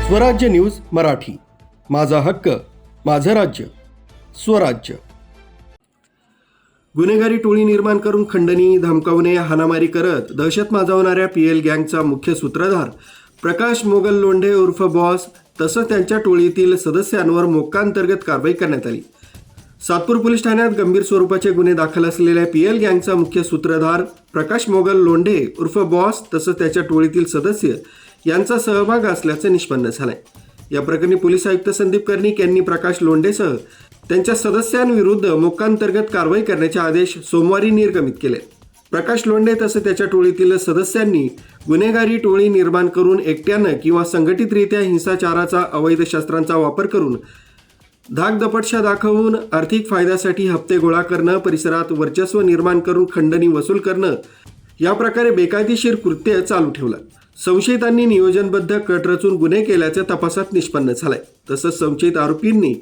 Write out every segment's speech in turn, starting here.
स्वराज्य न्यूज मराठी, माझा हक्क माझं राज्य स्वराज्य। गुन्हेगारी टोळी निर्माण करून खंडणी, धमकावणे, हाणामारी करत दहशत माजवणाऱ्या PL गँगचा मुख्य सूत्रधार प्रकाश मोगल लोंढे उर्फ बॉस तसंच त्यांच्या टोळीतील सदस्यांवर मोक्का अंतर्गत कारवाई करण्यात आली। सातपूर पोलीस ठाण्यात गंभीर स्वरूपाचे गुन्हे दाखल असलेल्या PL गँगचा मुख्य सूत्रधार प्रकाश मोगल लोंढे उर्फ बॉस तसंच त्याच्या टोळीतील सदस्य यांचा सहभाग असल्याचं निष्पन्न झालंय। या प्रकरणी पोलीस आयुक्त संदीप कर्णिक यांनी प्रकाश लोंढेसह त्यांच्या सदस्यांविरुद्ध मोक्का अंतर्गत कारवाई करण्याचे आदेश सोमवारी निर्गमित केले। प्रकाश लोंढे तसंच त्याच्या टोळीतील सदस्यांनी गुन्हेगारी टोळी निर्माण करून एकट्यानं किंवा संघटितरित्या हिंसाचाराचा अवैध शस्त्रांचा वापर करून धाकदपटशा दाखवून आर्थिक फायद्यासाठी हप्ते गोळा करणं, परिसरात वर्चस्व निर्माण करून खंडणी वसूल करणं या प्रकारे बेकायदेशीर कृत्य चालू ठेवलं। संशयितांनी नियोजनबद्ध कट रचून गुन्हे केल्याचं तपासात निष्पन्न झालंय। तसंच संशयित आरोपींनी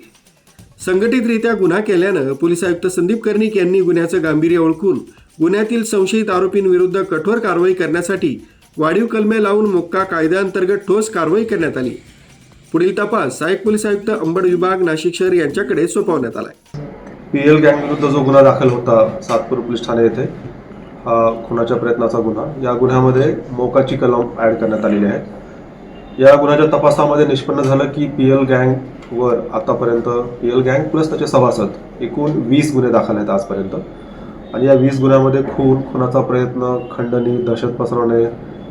संघटितरित्या गुन्हा केल्यानं पोलीस आयुक्त संदीप कर्णिक यांनी गुन्ह्याचं गांभीर्य ओळखून गुन्ह्यातील संशयित आरोपींविरुद्ध कठोर कारवाई करण्यासाठी वाढीव कलमे लावून मोक्का कायद्याअंतर्गत ठोस कारवाई करण्यात आली। पुढील तपास सहाय्यक पोलीस आयुक्त अंबड विभाग नाशिक शहर यांच्याकडे सोपवण्यात आलाय। PL गँग विरुद्ध जो गुन्हा दाखल होता सातपूर पोलीस ठाणे येथे, हा खुनाच्या प्रयत्नाचा गुन्हा, या गुन्ह्यामध्ये मोक्काची कलम ॲड करण्यात आलेली आहे। या गुन्ह्याच्या तपासामध्ये निष्पन्न झालं की PL गँगवर आतापर्यंत PL गँग प्लस त्याचे सभासद एकूण 20 गुन्हे दाखल आहेत आजपर्यंत। आणि या 20 गुन्ह्यामध्ये खुनाचा प्रयत्न, खंडणी, दहशत पसरवणे,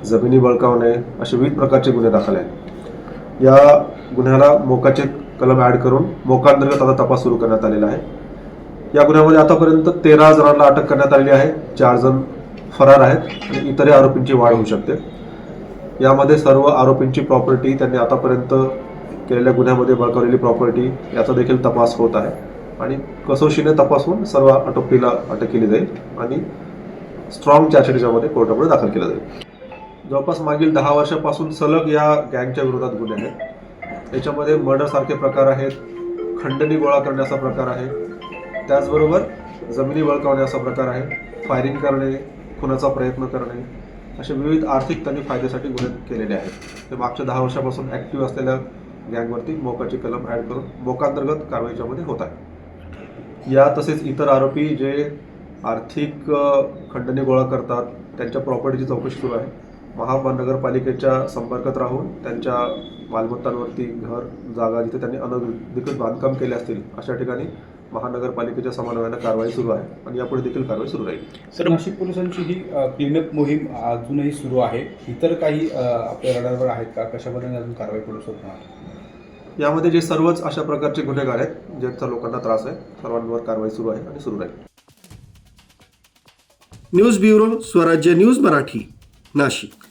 जमिनी बळकावणे असे विविध प्रकारचे गुन्हे दाखल आहेत। या गुन्ह्याला मोक्काचे कलम ॲड करून मोक्काअंतर्गत आता तपास सुरू करण्यात आलेला आहे। या गुन्ह्यामध्ये आतापर्यंत 13 जणांना अटक करण्यात आलेली आहे, 4 जण फरार आहेत आणि इतरही आरोपींची वाढ होऊ शकते। यामध्ये सर्व आरोपींची प्रॉपर्टी, त्यांनी आतापर्यंत केलेल्या गुन्ह्यामध्ये बळकावलेली प्रॉपर्टी याचा देखील तपास होत आहे आणि कसोशीने तपासून सर्व आरोपीला अटक केली जाईल आणि स्ट्रॉंग चार्जशीट यामध्ये कोर्टामध्ये दाखल केलं जाईल। जवळपास मागील 10 वर्षापासून सलग या गँगच्या विरोधात गुन्हे आहेत। याच्यामध्ये मर्डरसारखे प्रकार आहेत, खंडणी गोळा करण्याचा प्रकार आहे, त्याचबरोबर जमिनी बळकावणे असा प्रकार आहे, फायरिंग करणे, खुनाचा प्रयत्न करणे असे विविध आर्थिक त्यांनी फायद्यासाठी गुन्हे केलेले आहेत। ते मागच्या 10 वर्षापासून ॲक्टिव्ह असलेल्या गँगवरती मोक्काची कलम ॲड करून मोक्काअंतर्गत कारवाईच्यामध्ये होत आहे। या तसेच इतर आरोपी जे आर्थिक खंडणी गोळा करतात त्यांच्या प्रॉपर्टीची चौकशी सुरू आहे। महानगरपालिकेच्या संपर्कात राहून त्यांच्या मालमत्तांवरती, घर, जागा जिथे त्यांनी अनधिकृत बांधकाम केले असतील अशा ठिकाणी महानगरपालिकेच्या समन्वयानं कारवाई सुरू आहे आणि यापुढे देखील कारवाई सुरू राहील। सर, नाशिक पोलिसांची ही क्लीनअप मोहीम अजूनही सुरू आहे, इतर काही आपल्या रडारवर आहेत का? कशा पद्धतीने अजून कारवाई पोलीस होणार? यामध्ये जे सर्वच अशा प्रकारचे गुन्हेगार आहेत ज्यांचा लोकांना त्रास आहे, सर्वांवर कारवाई सुरू आहे आणि सुरू राहील। न्यूज ब्युरो, स्वराज्य न्यूज मराठी, नाशिक।